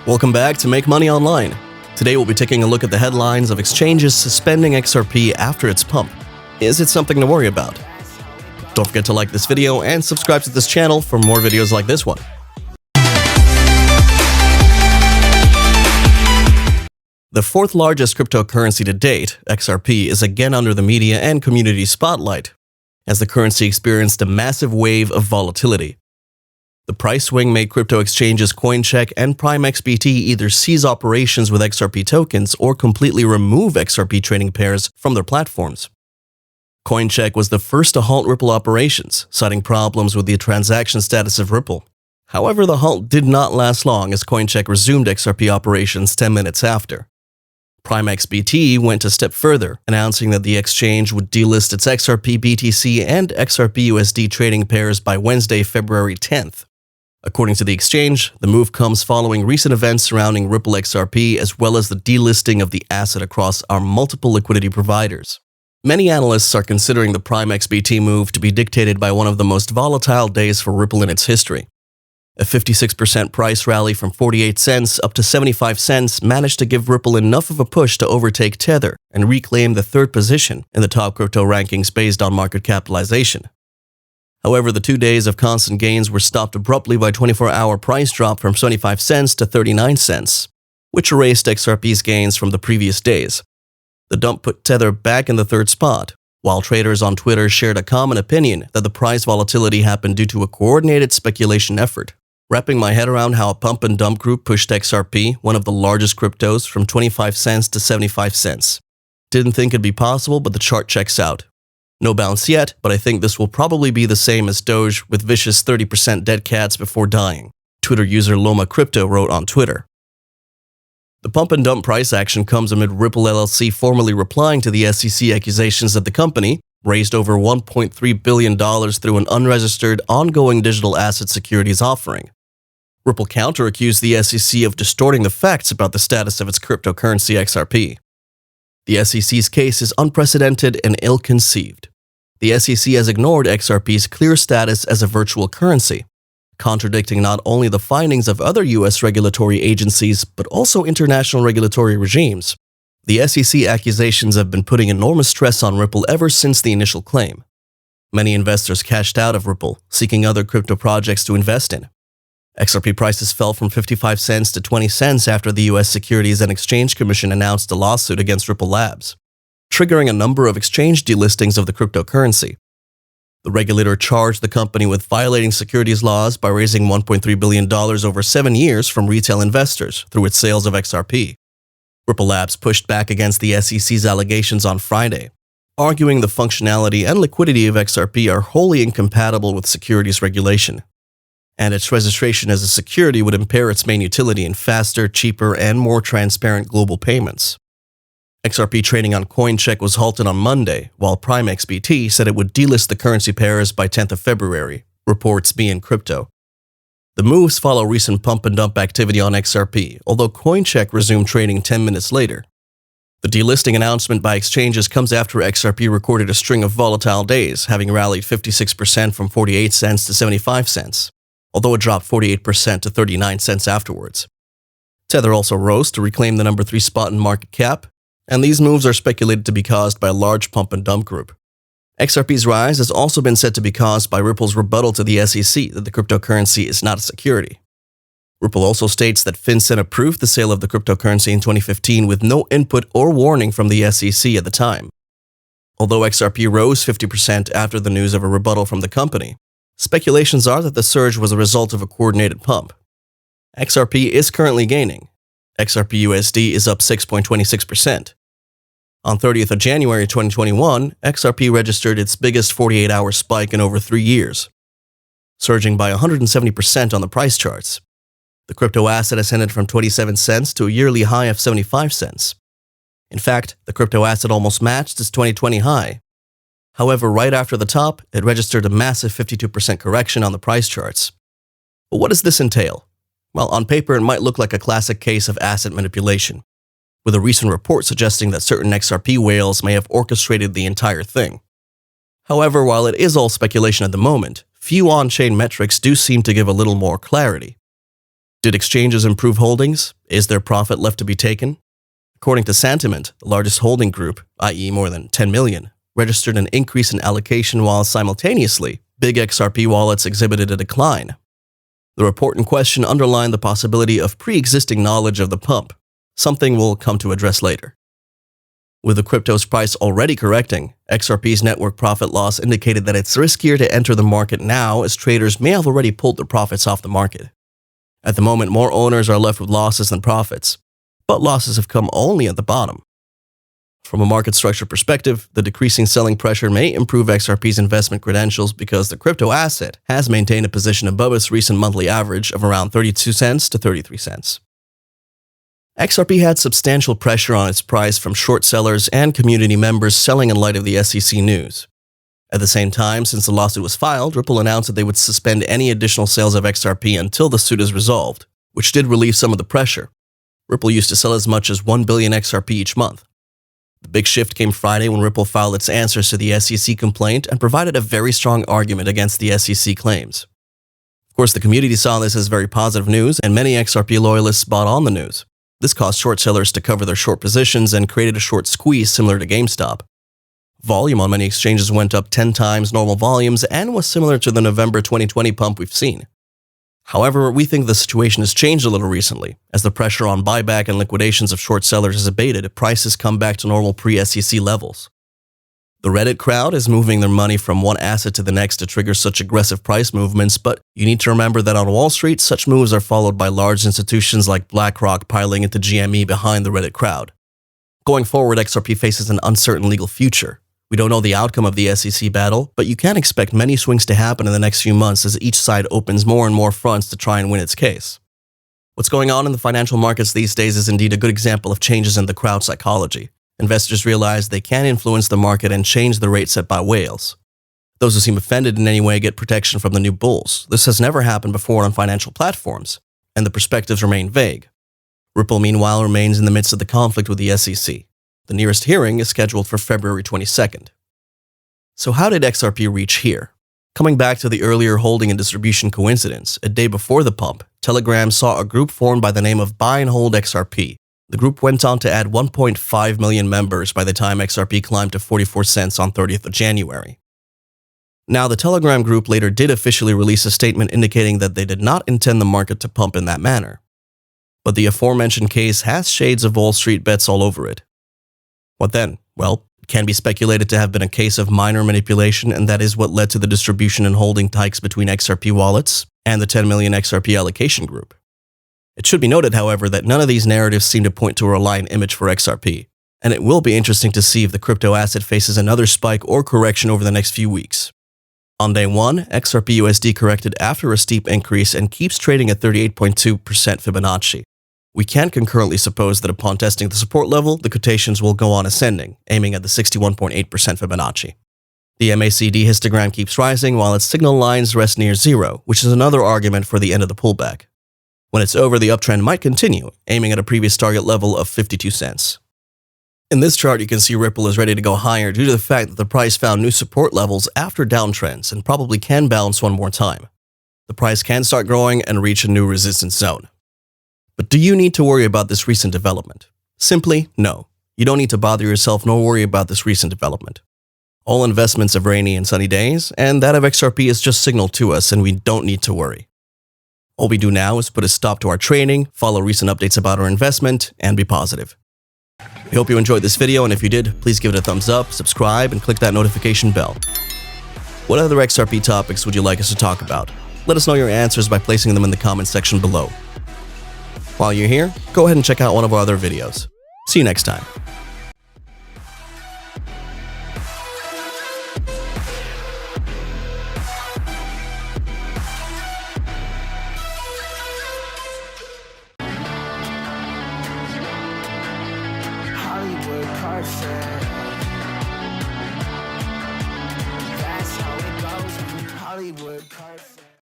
Welcome back to Make Money Online. Today we'll be taking a look at the headlines of exchanges suspending XRP after its pump. Is it something to worry about? Don't forget to like this video and subscribe to this channel for more videos like this one. The fourth largest cryptocurrency to date, XRP, is again under the media and community spotlight, as the currency experienced a massive wave of volatility. The price swing made crypto exchanges CoinCheck and PrimeXBT either cease operations with XRP tokens or completely remove XRP trading pairs from their platforms. CoinCheck was the first to halt Ripple operations, citing problems with the transaction status of Ripple. However, the halt did not last long as CoinCheck resumed XRP operations 10 minutes after. PrimeXBT went a step further, announcing that the exchange would delist its XRP BTC and XRP USD trading pairs by Wednesday, February 10th. According to the exchange, the move comes following recent events surrounding Ripple XRP as well as the delisting of the asset across our multiple liquidity providers. Many analysts are considering the PrimeXBT move to be dictated by one of the most volatile days for Ripple in its history. A 56% price rally from 48 cents up to 75 cents managed to give Ripple enough of a push to overtake Tether and reclaim the third position in the top crypto rankings based on market capitalization. However, the 2 days of constant gains were stopped abruptly by a 24-hour price drop from 75 cents to 39 cents, which erased XRP's gains from the previous days. The dump put Tether back in the third spot, while traders on Twitter shared a common opinion that the price volatility happened due to a coordinated speculation effort. Wrapping my head around how a pump and dump group pushed XRP, one of the largest cryptos, from 25 cents to 75 cents. Didn't think it'd be possible, but the chart checks out. No bounce yet, but I think this will probably be the same as Doge with vicious 30% dead cats before dying, Twitter user Loma Crypto wrote on Twitter. The pump and dump price action comes amid Ripple LLC formally replying to the SEC accusations that the company raised over $1.3 billion through an unregistered, ongoing digital asset securities offering. Ripple counter-accused the SEC of distorting the facts about the status of its cryptocurrency XRP. The SEC's case is unprecedented and ill-conceived. The SEC has ignored XRP's clear status as a virtual currency, contradicting not only the findings of other U.S. regulatory agencies but also international regulatory regimes. The SEC accusations have been putting enormous stress on Ripple ever since the initial claim. Many investors cashed out of Ripple, seeking other crypto projects to invest in. XRP prices fell from 55 cents to 20 cents after the U.S. Securities and Exchange Commission announced a lawsuit against Ripple Labs, triggering a number of exchange delistings of the cryptocurrency. The regulator charged the company with violating securities laws by raising $1.3 billion over 7 years from retail investors through its sales of XRP. Ripple Labs pushed back against the SEC's allegations on Friday, arguing the functionality and liquidity of XRP are wholly incompatible with securities regulation, and its registration as a security would impair its main utility in faster, cheaper, and more transparent global payments. XRP trading on CoinCheck was halted on Monday, while PrimeXBT said it would delist the currency pairs by 10th of February, reports Bein Crypto. The moves follow recent pump and dump activity on XRP, although CoinCheck resumed trading 10 minutes later. The delisting announcement by exchanges comes after XRP recorded a string of volatile days, having rallied 56% from 48 cents to 75 cents. Although it dropped 48% to 39 cents afterwards. Tether also rose to reclaim the number 3 spot in market cap, and these moves are speculated to be caused by a large pump and dump group. XRP's rise has also been said to be caused by Ripple's rebuttal to the SEC that the cryptocurrency is not a security. Ripple also states that FinCEN approved the sale of the cryptocurrency in 2015 with no input or warning from the SEC at the time. Although XRP rose 50% after the news of a rebuttal from the company, speculations are that the surge was a result of a coordinated pump. XRP is currently gaining. XRP USD is up 6.26%. On 30th of January 2021, XRP registered its biggest 48-hour spike in over 3 years, surging by 170% on the price charts. The crypto asset ascended from 27 cents to a yearly high of 75 cents. In fact, the crypto asset almost matched its 2020 high. However, right after the top, it registered a massive 52% correction on the price charts. But what does this entail? Well, on paper, it might look like a classic case of asset manipulation, with a recent report suggesting that certain XRP whales may have orchestrated the entire thing. However, while it is all speculation at the moment, few on-chain metrics do seem to give a little more clarity. Did exchanges improve holdings? Is there profit left to be taken? According to Sentiment, the largest holding group, i.e. more than 10 million, registered an increase in allocation while simultaneously, big XRP wallets exhibited a decline. The report in question underlined the possibility of pre-existing knowledge of the pump, something we'll come to address later. With the crypto's price already correcting, XRP's network profit loss indicated that it's riskier to enter the market now as traders may have already pulled their profits off the market. At the moment, more owners are left with losses than profits, but losses have come only at the bottom. From a market structure perspective, the decreasing selling pressure may improve XRP's investment credentials because the crypto asset has maintained a position above its recent monthly average of around 32 cents to 33 cents. XRP had substantial pressure on its price from short sellers and community members selling in light of the SEC news. At the same time, since the lawsuit was filed, Ripple announced that they would suspend any additional sales of XRP until the suit is resolved, which did relieve some of the pressure. Ripple used to sell as much as 1 billion XRP each month. The big shift came Friday when Ripple filed its answers to the SEC complaint and provided a very strong argument against the SEC claims. Of course, the community saw this as very positive news, and many XRP loyalists bought on the news. This caused short sellers to cover their short positions and created a short squeeze similar to GameStop. Volume on many exchanges went up 10 times normal volumes and was similar to the November 2020 pump we've seen. However, we think the situation has changed a little recently. As the pressure on buyback and liquidations of short sellers has abated, prices come back to normal pre-SEC levels. The Reddit crowd is moving their money from one asset to the next to trigger such aggressive price movements, but you need to remember that on Wall Street, such moves are followed by large institutions like BlackRock piling into GME behind the Reddit crowd. Going forward, XRP faces an uncertain legal future. We don't know the outcome of the SEC battle, but you can expect many swings to happen in the next few months as each side opens more and more fronts to try and win its case. What's going on in the financial markets these days is indeed a good example of changes in the crowd psychology. Investors realize they can influence the market and change the rate set by whales. Those who seem offended in any way get protection from the new bulls. This has never happened before on financial platforms, and the perspectives remain vague. Ripple, meanwhile, remains in the midst of the conflict with the SEC. The nearest hearing is scheduled for February 22nd. So how did XRP reach here? Coming back to the earlier holding and distribution coincidence, a day before the pump, Telegram saw a group formed by the name of Buy and Hold XRP. The group went on to add 1.5 million members by the time XRP climbed to 44 cents on 30th of January. Now, the Telegram group later did officially release a statement indicating that they did not intend the market to pump in that manner. But the aforementioned case has shades of Wall Street bets all over it. What then? Well, it can be speculated to have been a case of minor manipulation, and that is what led to the distribution and holding hikes between XRP wallets and the 10 million XRP allocation group. It should be noted, however, that none of these narratives seem to point to a reliant image for XRP, and it will be interesting to see if the crypto asset faces another spike or correction over the next few weeks. On day 1, XRP USD corrected after a steep increase and keeps trading at 38.2% Fibonacci. We can concurrently suppose that upon testing the support level, the quotations will go on ascending, aiming at the 61.8% Fibonacci. The MACD histogram keeps rising while its signal lines rest near zero, which is another argument for the end of the pullback. When it's over, the uptrend might continue, aiming at a previous target level of 52 cents. In this chart, you can see Ripple is ready to go higher due to the fact that the price found new support levels after downtrends and probably can bounce one more time. The price can start growing and reach a new resistance zone. But do you need to worry about this recent development? Simply, no. You don't need to bother yourself nor worry about this recent development. All investments have rainy and sunny days, and that of XRP is just signaled to us, and we don't need to worry. All we do now is put a stop to our trading, follow recent updates about our investment, and be positive. We hope you enjoyed this video, and if you did, please give it a thumbs up, subscribe, and click that notification bell. What other XRP topics would you like us to talk about? Let us know your answers by placing them in the comment section below. While you're here, go ahead and check out one of our other videos. See you next time. That's how it goes. Hollywood Carson.